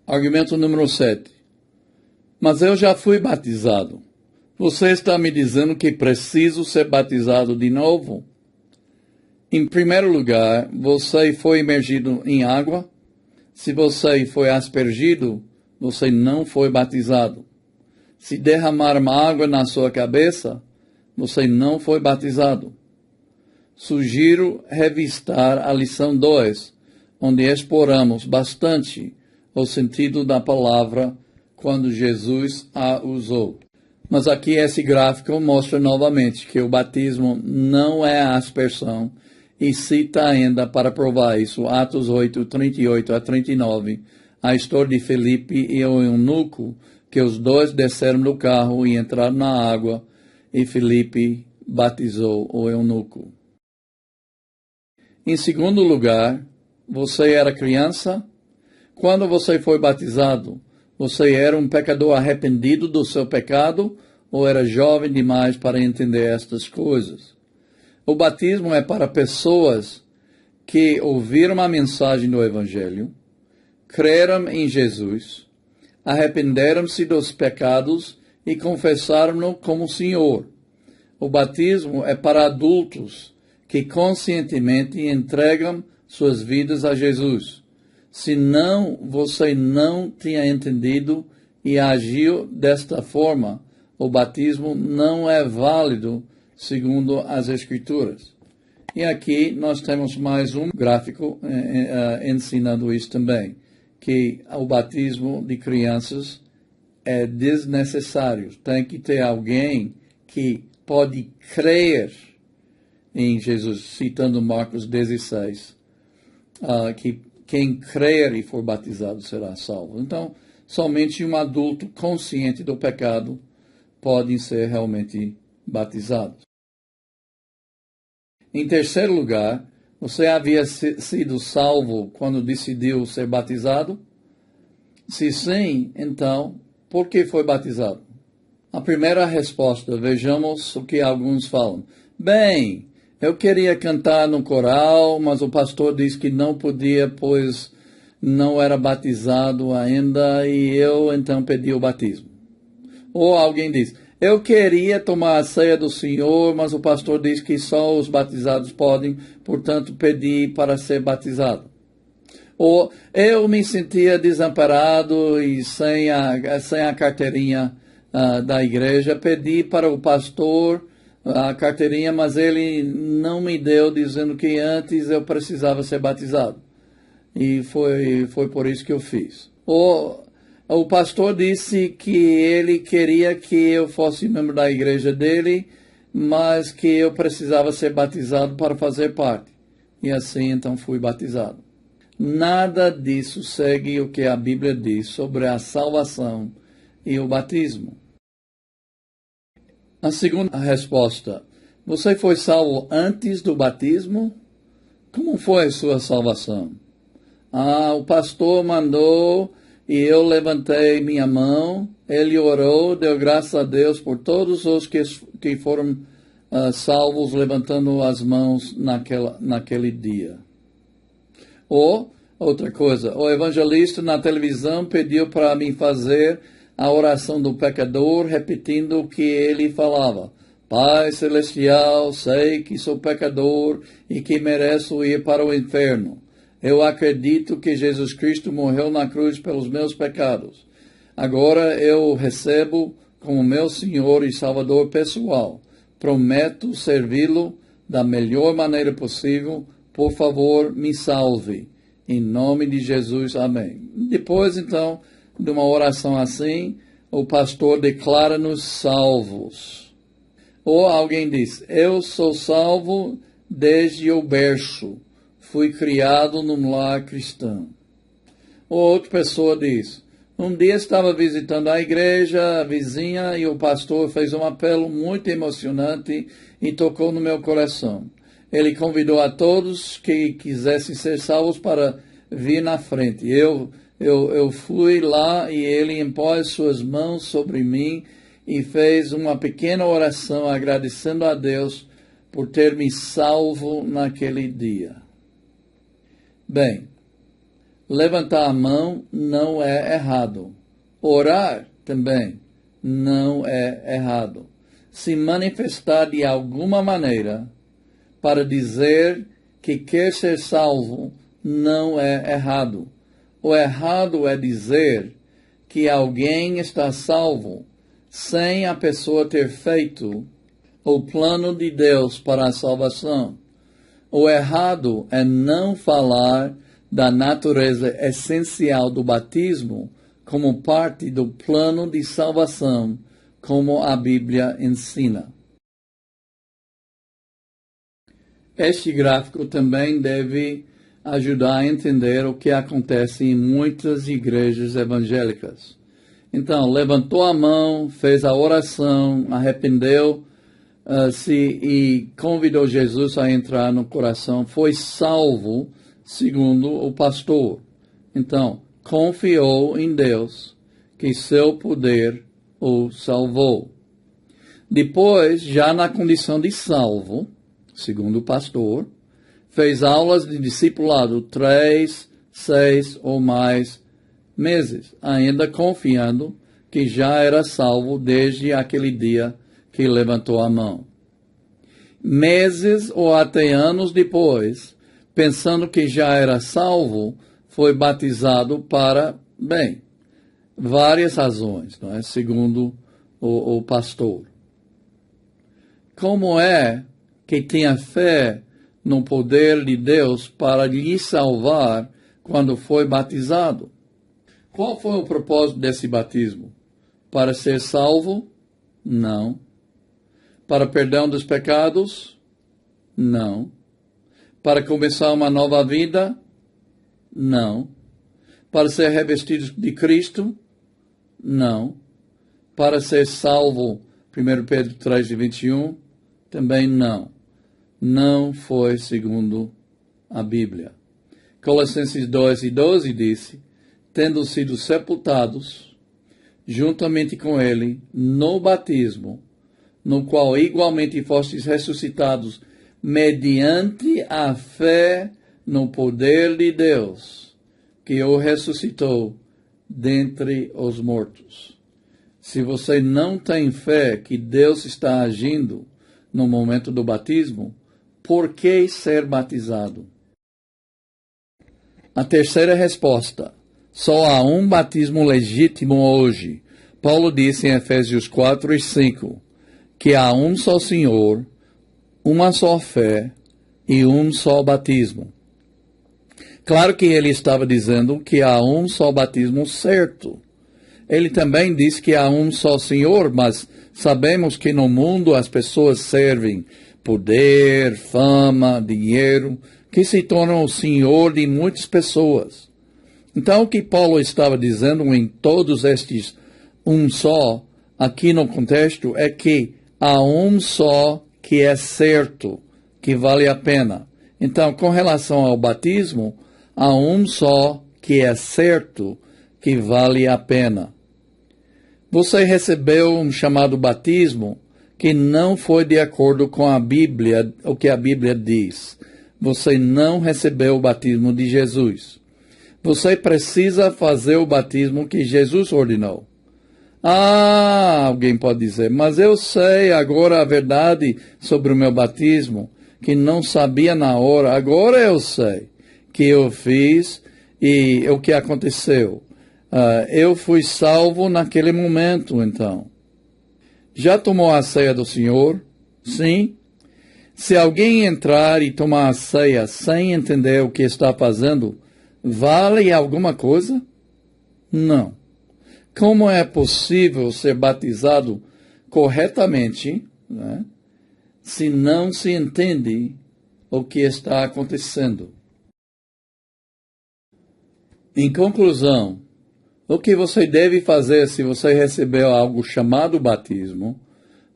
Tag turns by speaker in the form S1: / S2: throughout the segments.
S1: Argumento número 7. Mas eu já fui batizado. Você está me dizendo que preciso ser batizado de novo? Em primeiro lugar, você foi imergido em água. Se você foi aspergido, você não foi batizado. Se derramaram água na sua cabeça, você não foi batizado. Sugiro revistar a lição 2, onde exploramos bastante o sentido da palavra quando Jesus a usou. Mas aqui esse gráfico mostra novamente que o batismo não é a aspersão e cita ainda para provar isso Atos 8, 38 a 39, a história de Felipe e o eunuco, que os dois desceram do carro e entraram na água e Felipe batizou o eunuco. Em segundo lugar, você era criança? Quando você foi batizado, você era um pecador arrependido do seu pecado ou era jovem demais para entender estas coisas? O batismo é para pessoas que ouviram a mensagem do Evangelho, creram em Jesus, arrependeram-se dos pecados e confessaram-no como Senhor. O batismo é para adultos que conscientemente entregam suas vidas a Jesus. Senão você não tinha entendido e agiu desta forma, o batismo não é válido segundo as Escrituras. E aqui nós temos mais um gráfico ensinando isso também, que o batismo de crianças é desnecessário. Tem que ter alguém que pode crer em Jesus, citando Marcos 16, que quem crer e for batizado será salvo. Então, somente um adulto consciente do pecado pode ser realmente batizado. Em terceiro lugar, você havia sido salvo quando decidiu ser batizado? Se sim, então, por que foi batizado? A primeira resposta, vejamos o que alguns falam. Bem, eu queria cantar no coral, mas o pastor disse que não podia, pois não era batizado ainda, e eu então pedi o batismo. Ou alguém diz, eu queria tomar a ceia do Senhor, mas o pastor diz que só os batizados podem, portanto pedi para ser batizado. Ou eu me sentia desamparado e sem a carteirinha da igreja, pedi para o pastor a carteirinha, mas ele não me deu, dizendo que antes eu precisava ser batizado. E foi por isso que eu fiz. Ou o pastor disse que ele queria que eu fosse membro da igreja dele, mas que eu precisava ser batizado para fazer parte. E assim, então, fui batizado. Nada disso segue o que a Bíblia diz sobre a salvação e o batismo. A segunda resposta, você foi salvo antes do batismo? Como foi a sua salvação? O pastor mandou e eu levantei minha mão, ele orou, deu graças a Deus por todos os que foram salvos levantando as mãos naquele dia. Ou, outra coisa, o evangelista na televisão pediu para mim fazer a oração do pecador, repetindo o que ele falava. Pai Celestial, sei que sou pecador e que mereço ir para o inferno. Eu acredito que Jesus Cristo morreu na cruz pelos meus pecados. Agora eu o recebo como meu Senhor e Salvador pessoal. Prometo servi-lo da melhor maneira possível. Por favor, me salve. Em nome de Jesus, amém. Depois, então, de uma oração assim, o pastor declara-nos salvos. Ou alguém diz, eu sou salvo desde o berço. Fui criado num lar cristão. Ou outra pessoa diz, um dia estava visitando a igreja vizinha e o pastor fez um apelo muito emocionante e tocou no meu coração. Ele convidou a todos que quisessem ser salvos para vir na frente. Eu fui lá e ele impôs suas mãos sobre mim e fez uma pequena oração agradecendo a Deus por ter me salvo naquele dia. Bem, Levantar a mão não é errado. Orar também não é errado. Se manifestar de alguma maneira para dizer que quer ser salvo não é errado. O errado é dizer que alguém está salvo sem a pessoa ter feito o plano de Deus para a salvação. O errado é não falar da natureza essencial do batismo como parte do plano de salvação, como a Bíblia ensina. Este gráfico também deve ajudar a entender o que acontece em muitas igrejas evangélicas. Então, levantou a mão, fez a oração, arrependeu-se e convidou Jesus a entrar no coração, foi salvo, segundo o pastor. Então, confiou em Deus, que seu poder o salvou. Depois, já na condição de salvo, segundo o pastor, fez aulas de discipulado 3, 6 ou mais meses, ainda confiando que já era salvo desde aquele dia que levantou a mão. Meses ou até anos depois, pensando que já era salvo, foi batizado para, várias razões, não é? Segundo o pastor. Como é que tinha fé no poder de Deus para lhe salvar quando foi batizado? Qual foi o propósito desse batismo? Para ser salvo? Não. Para perdão dos pecados? Não. Para começar uma nova vida? Não. Para ser revestido de Cristo? Não. Para ser salvo, 1 Pedro 3:21? Também não. Não foi segundo a Bíblia. Colossenses 2:12 disse: tendo sido sepultados juntamente com ele no batismo, no qual igualmente fostes ressuscitados mediante a fé no poder de Deus, que o ressuscitou dentre os mortos. Se você não tem fé que Deus está agindo no momento do batismo, por que ser batizado? A terceira resposta: só há um batismo legítimo hoje. Paulo disse em Efésios 4:5 que há um só Senhor, uma só fé e um só batismo. Claro que ele estava dizendo que há um só batismo certo. Ele também disse que há um só Senhor, mas sabemos que no mundo as pessoas servem poder, fama, dinheiro, que se tornam o Senhor de muitas pessoas. Então, o que Paulo estava dizendo em todos estes um só, aqui no contexto, é que há um só que é certo, que vale a pena. Então, com relação ao batismo, há um só que é certo, que vale a pena. Você recebeu um chamado batismo que não foi de acordo com a Bíblia, o que a Bíblia diz. Você não recebeu o batismo de Jesus. Você precisa fazer o batismo que Jesus ordenou. Alguém pode dizer, mas eu sei agora a verdade sobre o meu batismo, que não sabia na hora. Agora eu sei que eu fiz e o que aconteceu. Eu fui salvo naquele momento, então. Já tomou a ceia do Senhor? Sim. Se alguém entrar e tomar a ceia sem entender o que está fazendo, vale alguma coisa? Não. Como é possível ser batizado corretamente, né, se não se entende o que está acontecendo? Em conclusão, o que você deve fazer se você recebeu algo chamado batismo,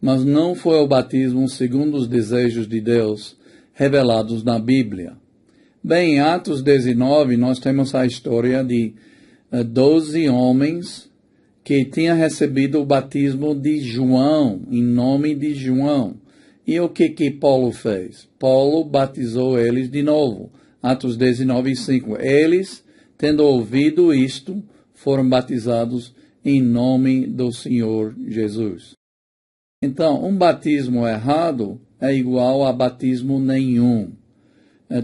S1: mas não foi o batismo segundo os desejos de Deus revelados na Bíblia? Bem, em Atos 19, nós temos a história de 12 homens que tinham recebido o batismo de João, em nome de João. E o que Paulo fez? Paulo batizou eles de novo. Atos 19:5. Eles tendo ouvido isto, foram batizados em nome do Senhor Jesus. Então, um batismo errado é igual a batismo nenhum.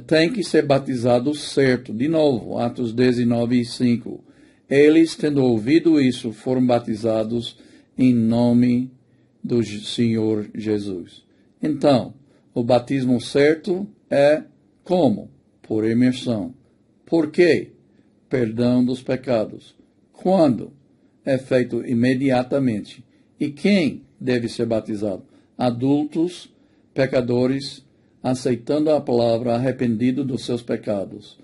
S1: Tem que ser batizado certo. De novo, Atos 19:5. Eles, tendo ouvido isso, foram batizados em nome do Senhor Jesus. Então, o batismo certo é como? Por imersão. Por quê? Perdão dos pecados. Quando? É feito imediatamente. E quem deve ser batizado? Adultos, pecadores, aceitando a palavra, arrependido dos seus pecados.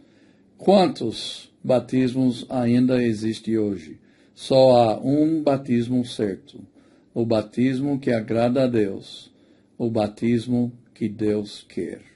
S1: Quantos batismos ainda existem hoje? Só há um batismo certo. O batismo que agrada a Deus. O batismo que Deus quer.